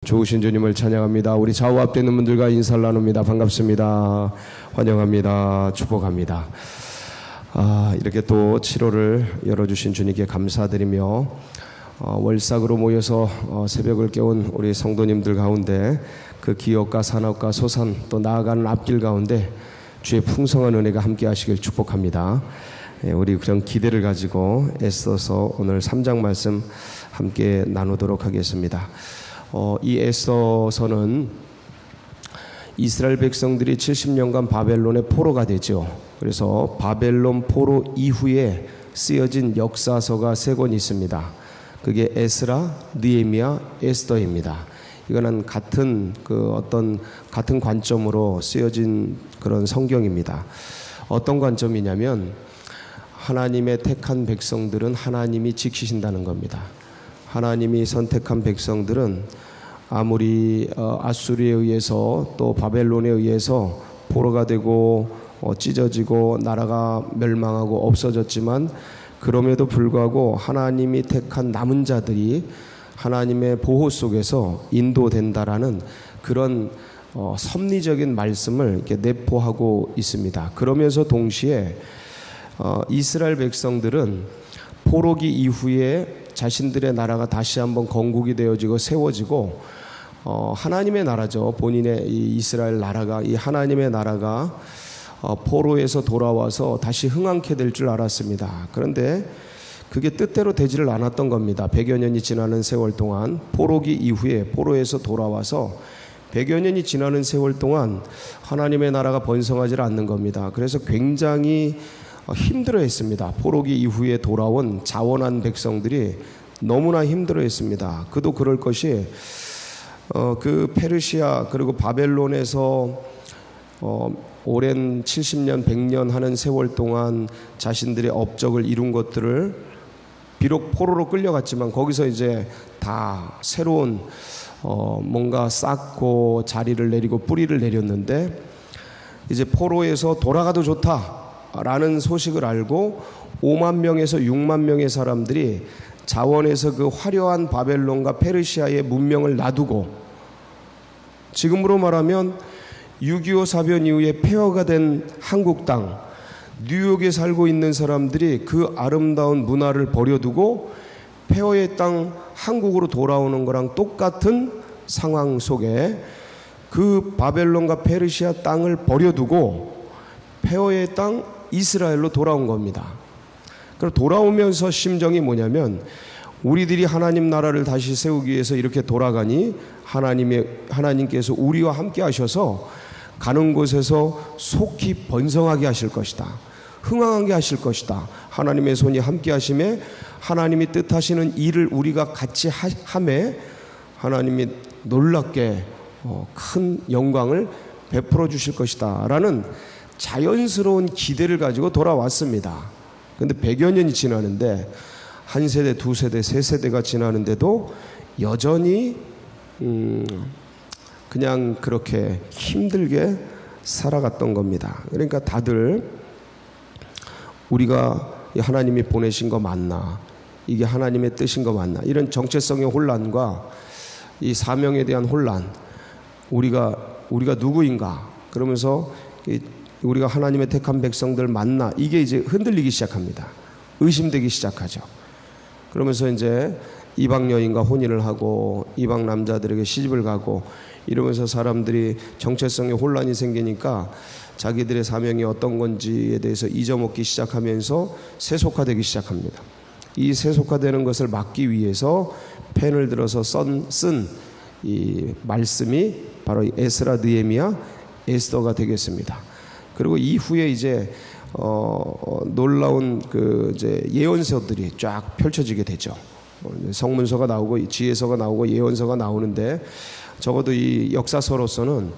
좋으신 주님을 찬양합니다. 우리 좌우 앞에 있는 분들과 인사를 나눕니다. 반갑습니다. 환영합니다. 축복합니다. 이렇게 또 7월을 열어주신 주님께 감사드리며 월삭으로 모여서 새벽을 깨운 우리 성도님들 가운데 그 기업과 산업과 소산 또 나아가는 앞길 가운데 주의 풍성한 은혜가 함께 하시길 축복합니다. 우리 그런 기대를 가지고 애써서 오늘 3장 말씀 함께 나누도록 하겠습니다. 이 에스더서는 이스라엘 백성들이 70년간 바벨론의 포로가 되죠. 그래서 바벨론 포로 이후에 쓰여진 역사서가 3권 있습니다. 그게 에스라, 느헤미야, 에스더입니다. 이거는 같은 같은 관점으로 쓰여진 그런 성경입니다. 어떤 관점이냐면 하나님의 택한 백성들은 하나님이 지키신다는 겁니다. 하나님이 선택한 백성들은 아무리 아수르에 의해서 또 바벨론에 의해서 포로가 되고 찢어지고 나라가 멸망하고 없어졌지만 그럼에도 불구하고 하나님이 택한 남은 자들이 하나님의 보호 속에서 인도된다라는 그런 섭리적인 말씀을 이렇게 내포하고 있습니다. 그러면서 동시에 이스라엘 백성들은 포로기 이후에 자신들의 나라가 다시 한번 건국이 되어지고 세워지고 하나님의 나라죠. 본인의 이 이스라엘 나라가 이 하나님의 나라가 포로에서 돌아와서 다시 흥왕케 될 줄 알았습니다. 그런데 그게 뜻대로 되지를 않았던 겁니다. 100여 년이 지나는 세월 동안 포로기 이후에 포로에서 돌아와서 100여 년이 지나는 세월 동안 하나님의 나라가 번성하지 않는 겁니다. 그래서 굉장히 힘들어했습니다. 포로기 이후에 돌아온 자원한 백성들이 너무나 힘들어했습니다. 그도 그럴 것이 그 페르시아 그리고 바벨론에서 오랜 70년 100년 하는 세월 동안 자신들의 업적을 이룬 것들을 비록 포로로 끌려갔지만 거기서 이제 다 새로운 뭔가 쌓고 자리를 내리고 뿌리를 내렸는데 이제 포로에서 돌아가도 좋다라는 소식을 알고 5만 명에서 6만 명의 사람들이 자원에서 그 화려한 바벨론과 페르시아의 문명을 놔두고 지금으로 말하면 6.25 사변 이후에 폐허가 된 한국 땅 뉴욕에 살고 있는 사람들이 그 아름다운 문화를 버려두고 폐허의 땅 한국으로 돌아오는 거랑 똑같은 상황 속에 그 바벨론과 페르시아 땅을 버려두고 폐허의 땅 이스라엘로 돌아온 겁니다. 그럼 돌아오면서 심정이 뭐냐면 우리들이 하나님 나라를 다시 세우기 위해서 이렇게 돌아가니 하나님께서 우리와 함께 하셔서 가는 곳에서 속히 번성하게 하실 것이다. 흥왕하게 하실 것이다. 하나님의 손이 함께 하심에 하나님이 뜻하시는 일을 우리가 같이 함에 하나님이 놀랍게 큰 영광을 베풀어 주실 것이다 라는 자연스러운 기대를 가지고 돌아왔습니다. 그런데 100여 년이 지나는데 한 세대, 두 세대, 세 세대가 지나는데도 여전히 그냥 그렇게 힘들게 살아갔던 겁니다. 그러니까 다들 우리가 하나님이 보내신 거 맞나? 이게 하나님의 뜻인 거 맞나? 이런 정체성의 혼란과 이 사명에 대한 혼란, 우리가 누구인가? 그러면서 우리가 하나님의 택한 백성들 맞나? 이게 이제 흔들리기 시작합니다. 의심되기 시작하죠. 그러면서 이제 이방 여인과 혼인을 하고 이방 남자들에게 시집을 가고 이러면서 사람들이 정체성에 혼란이 생기니까 자기들의 사명이 어떤 건지에 대해서 잊어먹기 시작하면서 세속화되기 시작합니다. 이 세속화되는 것을 막기 위해서 펜을 들어서 쓴 이 말씀이 바로 에스라, 느헤미야, 에스더가 되겠습니다. 그리고 이후에 이제 놀라운 이제 예언서들이 쫙 펼쳐지게 되죠. 성문서가 나오고 지혜서가 나오고 예언서가 나오는데 적어도 이 역사서로서는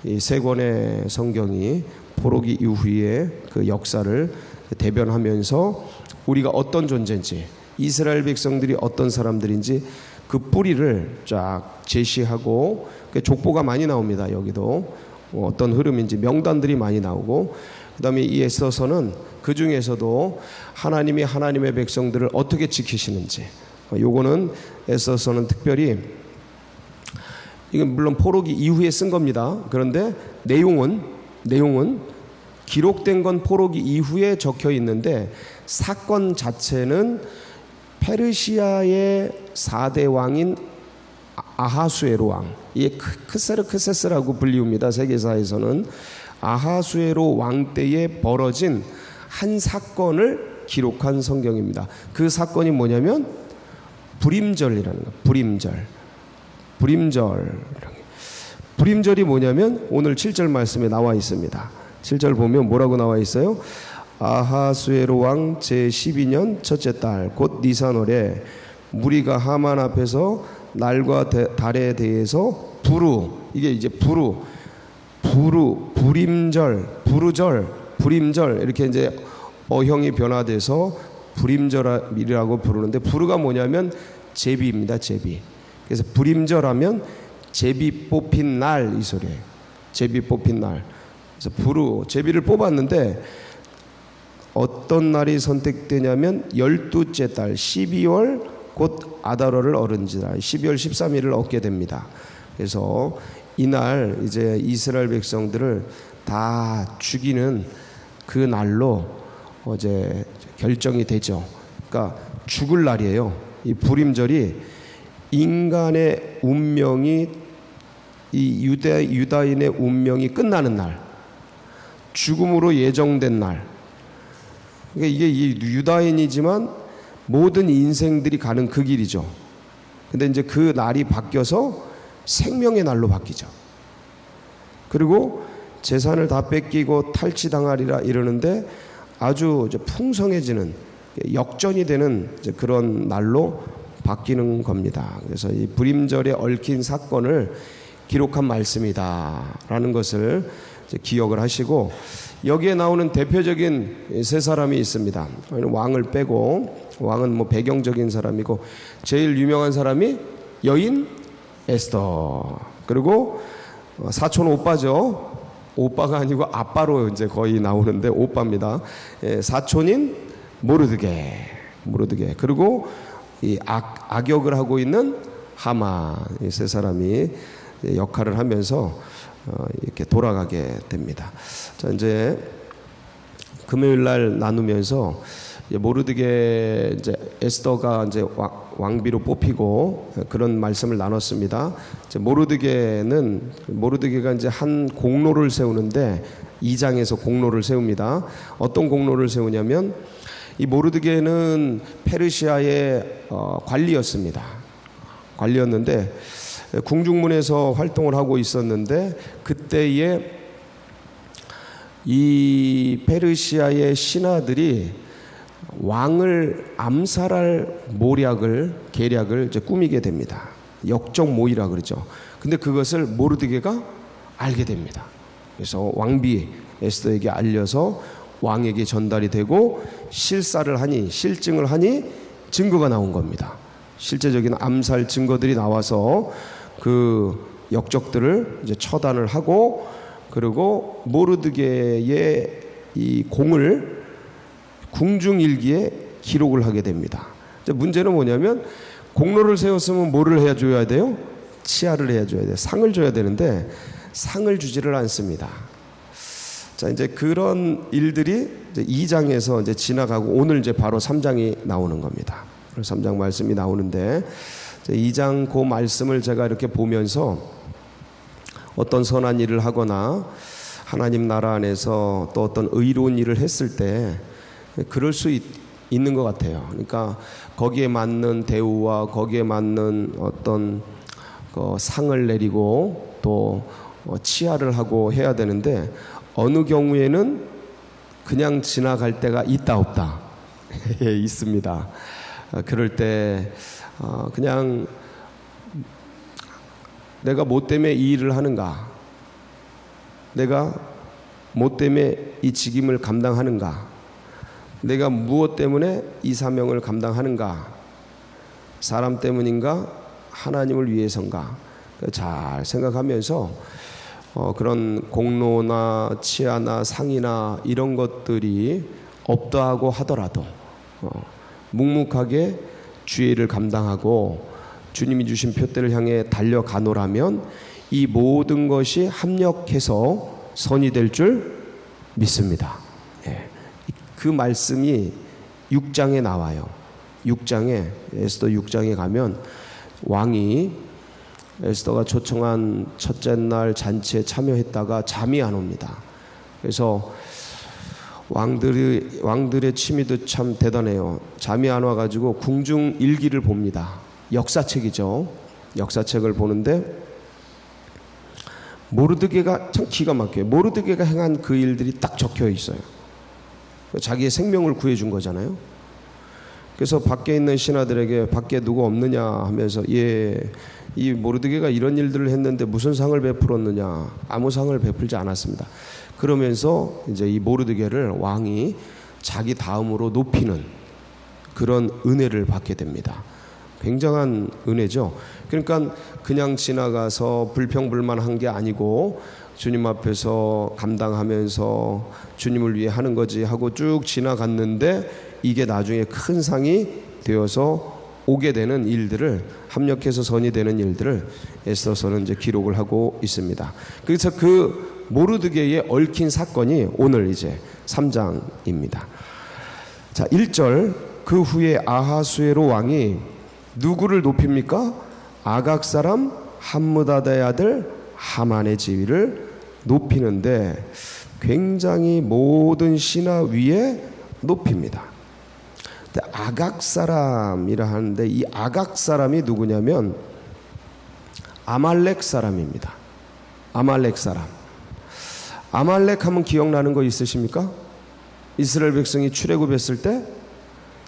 이 3권의 성경이 포로기 이후에 그 역사를 대변하면서 우리가 어떤 존재인지 이스라엘 백성들이 어떤 사람들인지 그 뿌리를 쫙 제시하고 족보가 많이 나옵니다. 여기도 어떤 흐름인지 명단들이 많이 나오고 그 다음에 이 에스더서는 그 중에서도 하나님이 하나님의 백성들을 어떻게 지키시는지 요거는 에스더서는 특별히 이건 물론 포로기 이후에 쓴 겁니다. 그런데 내용은 기록된 건 포로기 이후에 적혀 있는데 사건 자체는 페르시아의 4대 왕인 아하수에로 왕, 이게 크세르크세스라고 불리웁니다. 세계사에서는. 아하수에로 왕 때에 벌어진 한 사건을 기록한 성경입니다. 그 사건이 뭐냐면 불임절이라는 거예요. 불임절이 뭐냐면 오늘 7절 말씀에 나와 있습니다. 7절 보면 뭐라고 나와 있어요? 아하수에로 왕 제12년 첫째 달 곧 니산월에 무리가 하만 앞에서 날과 달에 대해서 이게 이제 불임절 이렇게 이제 어형이 변화돼서 불임절이라고 부르는데, 부르가 뭐냐면 제비입니다. 제비. 그래서 불임절하면 제비 뽑힌 날, 이 소리예요. 제비 뽑힌 날. 그래서 제비를 뽑았는데 어떤 날이 선택되냐면 12째 달 12월 곧 아다러를 얻은지라 12월 13일을 얻게 됩니다. 그래서 이날 이제 이스라엘 백성들을 다 죽이는 그 날로 어제 결정이 되죠. 그러니까 죽을 날이에요. 이 불임절이 인간의 운명이, 이 유다인의 운명이 끝나는 날, 죽음으로 예정된 날. 그러니까 이게 유다인이지만 모든 인생들이 가는 그 길이죠. 근데 이제 그 날이 바뀌어서 생명의 날로 바뀌죠. 그리고 재산을 다 뺏기고 탈취당하리라 이러는데 아주 풍성해지는, 역전이 되는 그런 날로 바뀌는 겁니다. 그래서 이 불임절에 얽힌 사건을 기록한 말씀이다라는 것을 기억을 하시고, 여기에 나오는 대표적인 세 사람이 있습니다. 왕을 빼고, 왕은 뭐 배경적인 사람이고, 제일 유명한 사람이 여인 에스더, 그리고 사촌 오빠죠. 오빠가 아니고 아빠로 이제 거의 나오는데 오빠입니다. 사촌인 모르드게, 그리고 이 악역을 하고 있는 하만, 이 세 사람이 역할을 하면서 이렇게 돌아가게 됩니다. 자, 이제 금요일 날 나누면서 모르드게 이제 에스더가 이제 왕비로 뽑히고 그런 말씀을 나눴습니다. 이제 모르드게가 이제 한 공로를 세우는데 2장에서 공로를 세웁니다. 어떤 공로를 세우냐면, 이 모르드게는 페르시아의 관리였는데 궁중문에서 활동을 하고 있었는데, 그때에 이 페르시아의 신하들이 왕을 암살할 계략을 이제 꾸미게 됩니다. 역적모의라 그러죠. 근데 그것을 모르드게가 알게 됩니다. 그래서 왕비 에스더에게 알려서 왕에게 전달이 되고 실증을 하니 증거가 나온 겁니다. 실제적인 암살 증거들이 나와서 그 역적들을 이제 처단을 하고, 그리고 모르드게의 이 공을 궁중일기에 기록을 하게 됩니다. 문제는 뭐냐면, 공로를 세웠으면 뭐를 해줘야 돼요? 치아를 해줘야 돼요. 상을 줘야 되는데 상을 주지를 않습니다. 자, 이제 그런 일들이 이제 2장에서 이제 지나가고 오늘 이제 바로 3장이 나오는 겁니다. 3장 말씀이 나오는데, 2장 그 말씀을 제가 이렇게 보면서 어떤 선한 일을 하거나 하나님 나라 안에서 또 어떤 의로운 일을 했을 때 그럴 수 있는 것 같아요. 그러니까 거기에 맞는 대우와 거기에 맞는 어떤 상을 내리고 또 치하를 하고 해야 되는데, 어느 경우에는 그냥 지나갈 때가 있다 없다 있습니다. 그럴 때 그냥 내가 뭐 때문에 이 일을 하는가, 내가 뭐 때문에 이 직임을 감당하는가, 내가 무엇 때문에 이 사명을 감당하는가, 사람 때문인가, 하나님을 위해서인가, 잘 생각하면서 그런 공로나 치아나 상이나 이런 것들이 없다고 하더라도 묵묵하게 주의 일을 감당하고 주님이 주신 표대를 향해 달려가노라면 이 모든 것이 합력해서 선이 될 줄 믿습니다. 예. 그 말씀이 6장에 나와요. 6장에, 에스더 6장에 가면 왕이 에스더가 초청한 첫째 날 잔치에 참여했다가 잠이 안 옵니다. 그래서 왕들의 취미도 참 대단해요. 잠이 안 와가지고 궁중 일기를 봅니다. 역사책이죠. 역사책을 보는데 모르드게가 참 기가 막혀요. 모르드게가 행한 그 일들이 딱 적혀 있어요. 자기의 생명을 구해준 거잖아요. 그래서 밖에 있는 신하들에게 밖에 누구 없느냐 하면서 이 모르드게가 이런 일들을 했는데 무슨 상을 베풀었느냐. 아무 상을 베풀지 않았습니다. 그러면서 이제 이 모르드게를 왕이 자기 다음으로 높이는 그런 은혜를 받게 됩니다. 굉장한 은혜죠. 그러니까 그냥 지나가서 불평불만한 게 아니고 주님 앞에서 감당하면서 주님을 위해 하는 거지 하고 쭉 지나갔는데 이게 나중에 큰 상이 되어서 오게 되는 일들을, 합력해서 선이 되는 일들을 에스더서는 이제 기록을 하고 있습니다. 그래서 그 모르드게에 얽힌 사건이 오늘 이제 3장입니다. 자, 1절, 그 후에 아하수에로 왕이 누구를 높입니까? 아각 사람 함므다다의 아들 하만의 지위를 높이는데 굉장히 모든 신하 위에 높입니다. 아각 사람이라 하는데 이 아각 사람이 누구냐면 아말렉 사람입니다. 아말렉 사람. 아말렉 하면 기억나는 거 있으십니까? 이스라엘 백성이 출애굽했을 때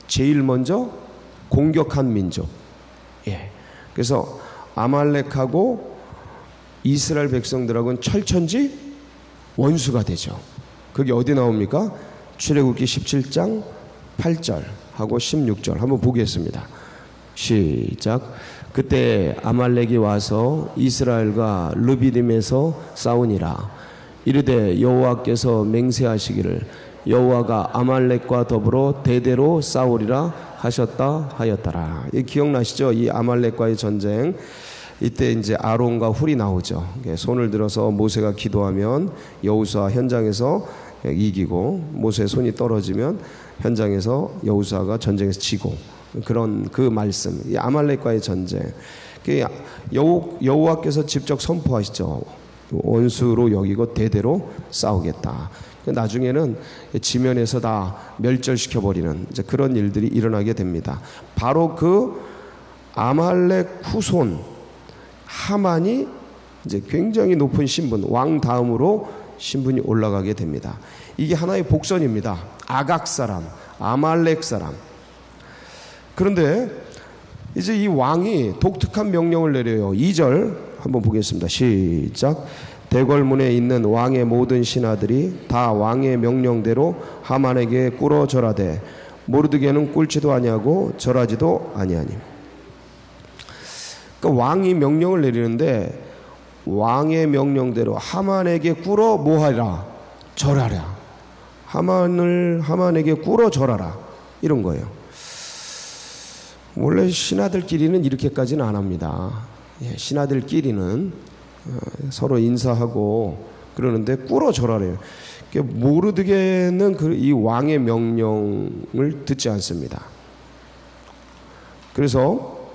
제일 먼저 공격한 민족. 예. 그래서 아말렉하고 이스라엘 백성들하고는 철천지 원수가 되죠. 그게 어디 나옵니까? 출애굽기 17장 8절 하고 16절 한번 보겠습니다. 시작. 그때 아말렉이 와서 이스라엘과 르비딤에서 싸우니라. 이르되 여호와께서 맹세하시기를 여호와가 아말렉과 더불어 대대로 싸우리라 하셨다 하였더라. 기억나시죠? 이 아말렉과의 전쟁. 이때 이제 아론과 훌이 나오죠. 손을 들어서 모세가 기도하면 여호수아 현장에서 이기고 모세의 손이 떨어지면 현장에서 여호수아가 전쟁에서 지고, 그런 그 말씀, 이 아말렉과의 전쟁. 여호와께서 직접 선포하시죠. 원수로 여기고 대대로 싸우겠다. 나중에는 지면에서 다 멸절시켜버리는 이제 그런 일들이 일어나게 됩니다. 바로 그 아말렉 후손 하만이 이제 굉장히 높은 신분, 왕 다음으로 신분이 올라가게 됩니다. 이게 하나의 복선입니다. 아각 사람, 아말렉 사람. 그런데 이제 이 왕이 독특한 명령을 내려요. 2절 한번 보겠습니다. 시작. 대궐문에 있는 왕의 모든 신하들이 다 왕의 명령대로 하만에게 꿇어 절하되 모르드게는 꿇지도 아니하고 절하지도 아니하니. 그러니까 왕이 명령을 내리는데 왕의 명령대로 하만에게 꿇어 뭐하라? 절하라. 하만에게 꿇어 절하라. 이런 거예요. 원래 신하들끼리는 이렇게까지는 안 합니다. 신하들끼리는 서로 인사하고 그러는데 꿇어 절하래요. 모르드게는 이 왕의 명령을 듣지 않습니다. 그래서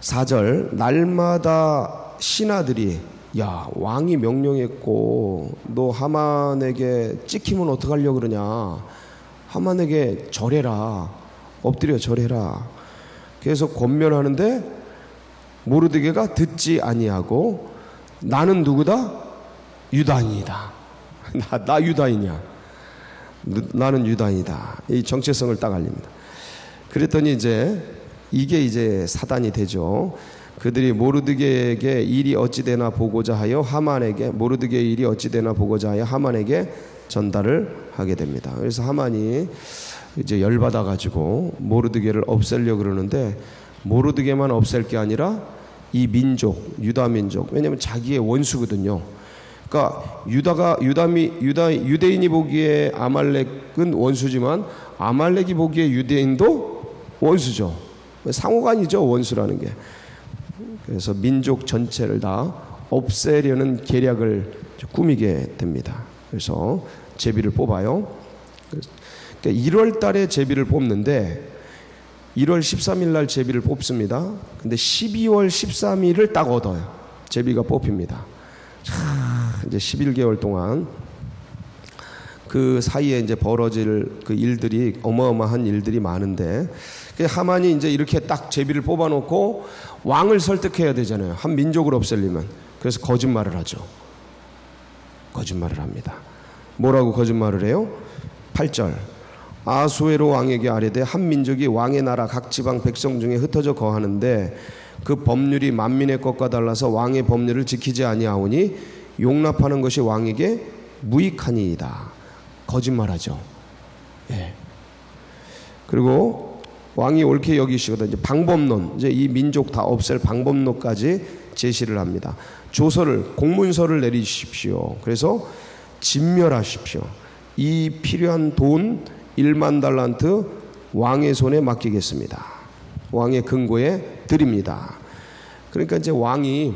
4절, 날마다 신하들이 야, 왕이 명령했고 너 하만에게 찍히면 어떡하려고 그러냐, 하만에게 절해라, 엎드려 절해라. 계속 권면하는데 모르드게가 듣지 아니하고 나는 누구다? 유다인이다. 나 유다인이야. 나는 유다인이다. 이 정체성을 딱 알립니다. 그랬더니 이게 이제 사단이 되죠. 그들이 모르드게에게 일이 어찌되나 보고자 하여 모르드게의 일이 어찌되나 보고자 하여 하만에게 전달을 하게 됩니다. 그래서 하만이 이제 열받아가지고 모르드게를 없애려고 그러는데 모르드게만 없앨 게 아니라 이 민족, 유다 민족, 왜냐하면 자기의 원수거든요. 그러니까 유대인이 보기에 아말렉은 원수지만 아말렉이 보기에 유대인도 원수죠. 상호간이죠, 원수라는 게. 그래서 민족 전체를 다 없애려는 계략을 꾸미게 됩니다. 그래서 제비를 뽑아요. 그러니까 1월 달에 제비를 뽑는데 1월 13일 날 제비를 뽑습니다. 근데 12월 13일을 딱 얻어요. 제비가 뽑힙니다. 이제 11개월 동안 그 사이에 이제 벌어질 그 일들이 어마어마한 일들이 많은데, 하만이 이제 이렇게 딱 제비를 뽑아놓고 왕을 설득해야 되잖아요. 한 민족을 없애려면. 그래서 거짓말을 하죠. 거짓말을 합니다. 뭐라고 거짓말을 해요? 8절. 아수에로 왕에게 아뢰되 한 민족이 왕의 나라 각 지방 백성 중에 흩어져 거하는데 그 법률이 만민의 것과 달라서 왕의 법률을 지키지 아니하오니 용납하는 것이 왕에게 무익하니이다. 거짓말하죠. 예. 그리고 왕이 옳게 여기시거든. 이제 방법론, 이제 이 민족 다 없앨 방법론까지 제시를 합니다. 조서를, 공문서를 내리십시오. 그래서 진멸하십시오. 이 필요한 돈 1만 달란트 왕의 손에 맡기겠습니다. 왕의 금고에 드립니다. 그러니까 이제 왕이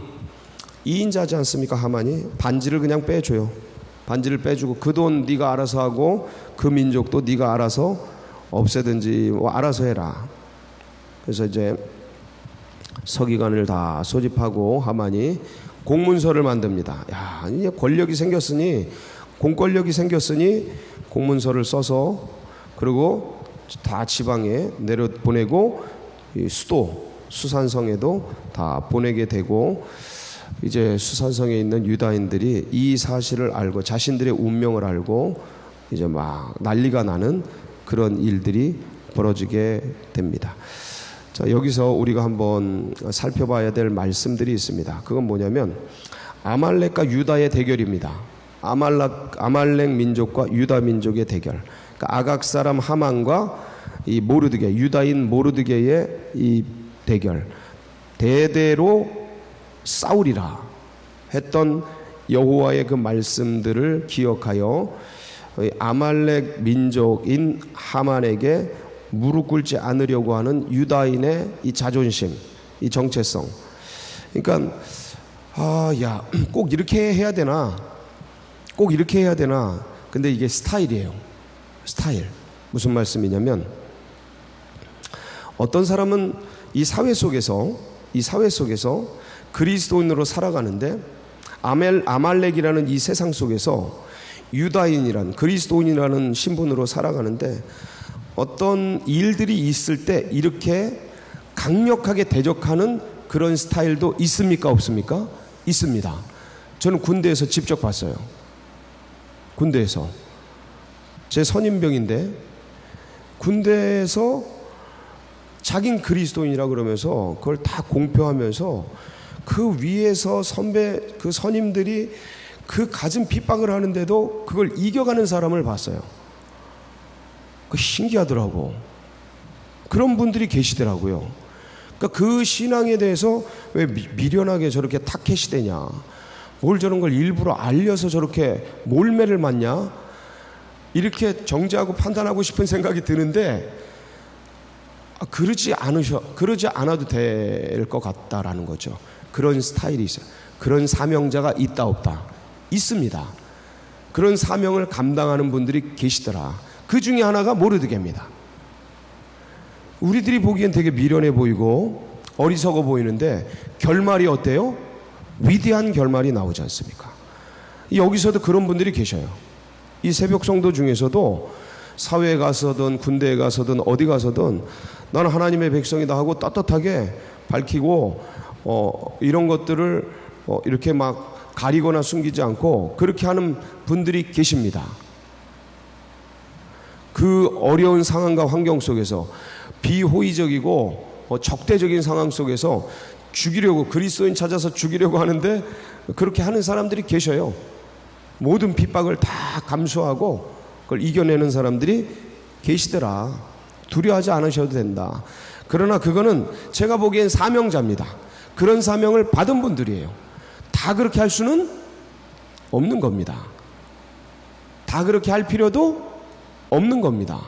2인자지 않습니까? 하만이 반지를 그냥 빼줘요. 반지를 빼주고 그 돈 네가 알아서 하고 그 민족도 네가 알아서 없애든지 뭐 알아서 해라. 그래서 이제 서기관을 다 소집하고 하만이 공문서를 만듭니다. 야, 이제 권력이 생겼으니, 공권력이 생겼으니 공문서를 써서 그리고 다 지방에 내려보내고 수도 수산성에도 다 보내게 되고, 이제 수산성에 있는 유다인들이 이 사실을 알고 자신들의 운명을 알고 이제 막 난리가 나는 그런 일들이 벌어지게 됩니다. 자, 여기서 우리가 한번 살펴봐야 될 말씀들이 있습니다. 그건 뭐냐면 아말렉과 유다의 대결입니다. 아말렉 민족과 유다 민족의 대결. 그러니까 아각 사람 하만과 이 모르드게, 유다인 모르드게의 이 대결. 대대로 싸우리라 했던 여호와의 그 말씀들을 기억하여 아말렉 민족인 하만에게 무릎 꿇지 않으려고 하는 유다인의 이 자존심, 이 정체성. 그러니까 야, 꼭 이렇게 해야 되나? 꼭 이렇게 해야 되나? 근데 이게 스타일이에요. 스타일. 무슨 말씀이냐면, 어떤 사람은 이 사회 속에서 그리스도인으로 살아가는데 아말렉이라는 이 세상 속에서 유다인이란 그리스도인이라는 신분으로 살아가는데 어떤 일들이 있을 때 이렇게 강력하게 대적하는 그런 스타일도 있습니까? 없습니까? 있습니다. 저는 군대에서 직접 봤어요. 군대에서. 제 선임병인데 군대에서 자긴 그리스도인이라 그러면서 그걸 다 공표하면서 그 위에서 그 선임들이 그 갖은 핍박을 하는데도 그걸 이겨가는 사람을 봤어요. 그 신기하더라고. 그런 분들이 계시더라고요. 그러니까 그 신앙에 대해서 왜 미련하게 저렇게 타켓이 되냐, 뭘 저런 걸 일부러 알려서 저렇게 몰매를 맞냐, 이렇게 정죄하고 판단하고 싶은 생각이 드는데 그러지 않아도 될 것 같다라는 거죠. 그런 스타일이 있어요. 그런 사명자가 있다 없다? 있습니다. 그런 사명을 감당하는 분들이 계시더라. 그 중에 하나가 모르드게입니다. 우리들이 보기엔 되게 미련해 보이고 어리석어 보이는데 결말이 어때요? 위대한 결말이 나오지 않습니까? 여기서도 그런 분들이 계셔요. 이 새벽 성도 중에서도 사회에 가서든 군대에 가서든 어디 가서든 나는 하나님의 백성이다 하고 떳떳하게 밝히고 이런 것들을 이렇게 막 가리거나 숨기지 않고 그렇게 하는 분들이 계십니다. 그 어려운 상황과 환경 속에서 비호의적이고 적대적인 상황 속에서 죽이려고, 그리스도인 찾아서 죽이려고 하는데 그렇게 하는 사람들이 계셔요. 모든 핍박을 다 감수하고 그걸 이겨내는 사람들이 계시더라. 두려워하지 않으셔도 된다. 그러나 그거는 제가 보기엔 사명자입니다. 그런 사명을 받은 분들이에요. 다 그렇게 할 수는 없는 겁니다. 다 그렇게 할 필요도 없는 겁니다.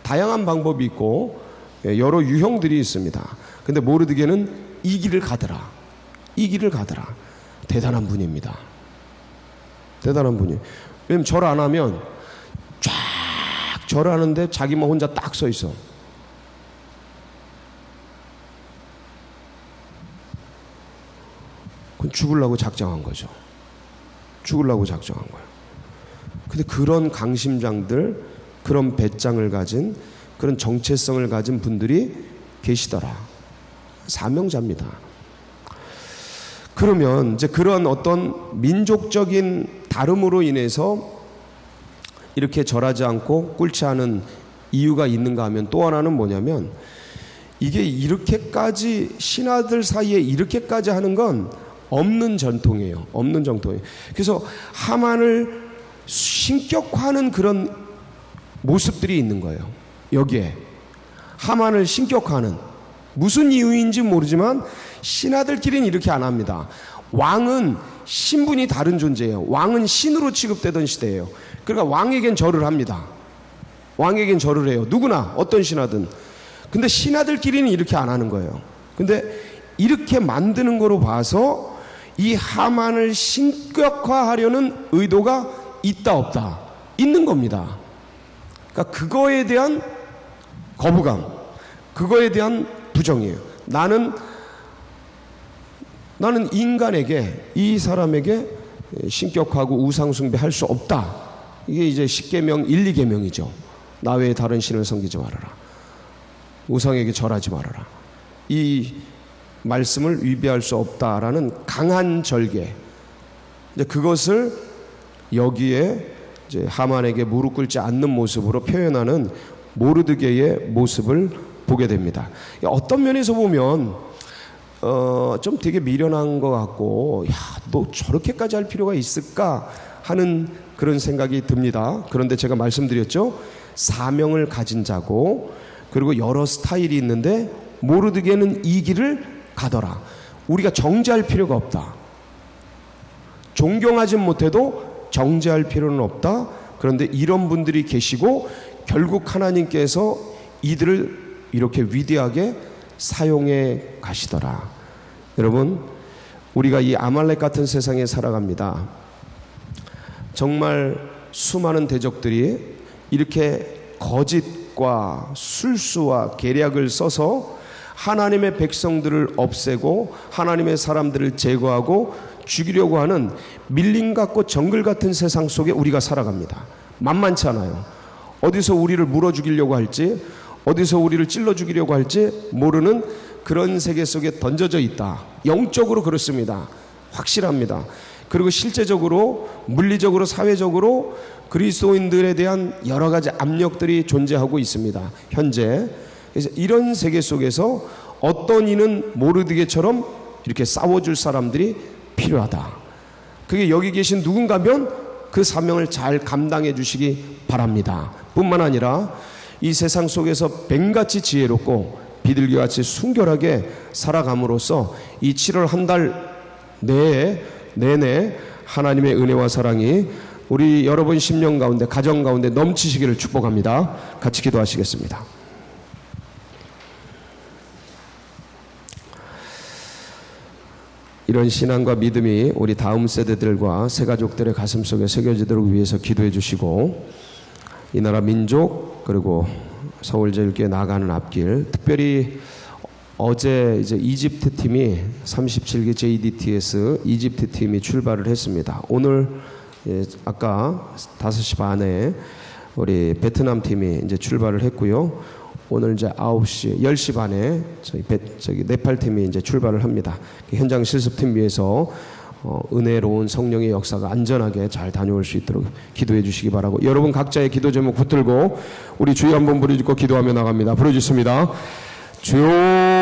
다양한 방법이 있고 여러 유형들이 있습니다. 근데 모르드게는 이 길을 가더라. 이 길을 가더라. 대단한 분입니다. 대단한 분이. 왜냐면 절 안 하면 쫙 절하는데 자기만 혼자 딱 서 있어. 그건 죽으려고 작정한 거죠. 죽으려고 작정한 거예요. 근데 그런 강심장들, 그런 배짱을 가진, 그런 정체성을 가진 분들이 계시더라. 사명자입니다. 그러면 이제 그런 어떤 민족적인 다름으로 인해서 이렇게 절하지 않고 꿇지 않은 이유가 있는가 하면 또 하나는 뭐냐면, 이게 이렇게까지 신하들 사이에 이렇게까지 하는 건 없는 전통이에요. 없는 전통이에요. 그래서 하만을 신격화하는 그런 모습들이 있는 거예요. 여기에 하만을 신격화하는, 무슨 이유인지 모르지만 신하들끼리는 이렇게 안 합니다. 왕은 신분이 다른 존재예요. 왕은 신으로 취급되던 시대예요. 그러니까 왕에겐 절을 합니다. 왕에겐 절을 해요. 누구나, 어떤 신하든. 근데 신하들끼리는 이렇게 안 하는 거예요. 근데 이렇게 만드는 거로 봐서 이 하만을 신격화하려는 의도가 있다 없다? 있는 겁니다. 그러니까 그거에 대한 거부감, 그거에 대한 부정이에요. 나는 인간에게, 이 사람에게 신격화하고 우상숭배할 수 없다. 이게 이제 10계명 1, 2계명이죠. 나 외에 다른 신을 섬기지 말아라. 우상에게 절하지 말아라. 이 말씀을 위배할 수 없다라는 강한 절개. 이제 그것을 여기에 이제 하만에게 무릎 꿇지 않는 모습으로 표현하는 모르드게의 모습을 보게 됩니다. 어떤 면에서 보면 좀 되게 미련한 것 같고, 야, 너 저렇게까지 할 필요가 있을까 하는 그런 생각이 듭니다. 그런데 제가 말씀드렸죠. 사명을 가진 자고, 그리고 여러 스타일이 있는데 모르드게는 이 길을 가더라. 우리가 정죄할 필요가 없다. 존경하진 못해도 정죄할 필요는 없다. 그런데 이런 분들이 계시고 결국 하나님께서 이들을 이렇게 위대하게 사용해 가시더라. 여러분, 우리가 이 아말렉 같은 세상에 살아갑니다. 정말 수많은 대적들이 이렇게 거짓과 술수와 계략을 써서 하나님의 백성들을 없애고 하나님의 사람들을 제거하고 죽이려고 하는 밀림 같고 정글 같은 세상 속에 우리가 살아갑니다. 만만치 않아요. 어디서 우리를 물어 죽이려고 할지, 어디서 우리를 찔러 죽이려고 할지 모르는 그런 세계 속에 던져져 있다. 영적으로 그렇습니다. 확실합니다. 그리고 실제적으로, 물리적으로, 사회적으로 그리스도인들에 대한 여러 가지 압력들이 존재하고 있습니다. 현재. 그래서 이런 세계 속에서 어떤 이는 모르드게처럼 이렇게 싸워줄 사람들이 필요하다. 그게 여기 계신 누군가면 그 사명을 잘 감당해 주시기 바랍니다. 뿐만 아니라 이 세상 속에서 뱀같이 지혜롭고 비둘기같이 순결하게 살아감으로써 이 7월 한 달 내내 하나님의 은혜와 사랑이 우리 여러분 심령 가운데, 가정 가운데 넘치시기를 축복합니다. 같이 기도하시겠습니다. 이런 신앙과 믿음이 우리 다음 세대들과 새가족들의 가슴 속에 새겨지도록 위해서 기도해 주시고, 이 나라 민족 그리고 서울제일교회 나가는 앞길, 특별히 어제 이제 이집트 팀이 37기 JDTS 이집트 팀이 출발을 했습니다. 오늘 아까 5시 반에 우리 베트남 팀이 이제 출발을 했고요. 오늘 이제 10시 반에 저기 네팔 팀이 이제 출발을 합니다. 현장 실습팀 위해서 은혜로운 성령의 역사가 안전하게 잘 다녀올 수 있도록 기도해 주시기 바라고, 여러분 각자의 기도 제목 붙들고 우리 주여 한번 부르짖고 기도하며 나갑니다. 부르짖습니다. 주여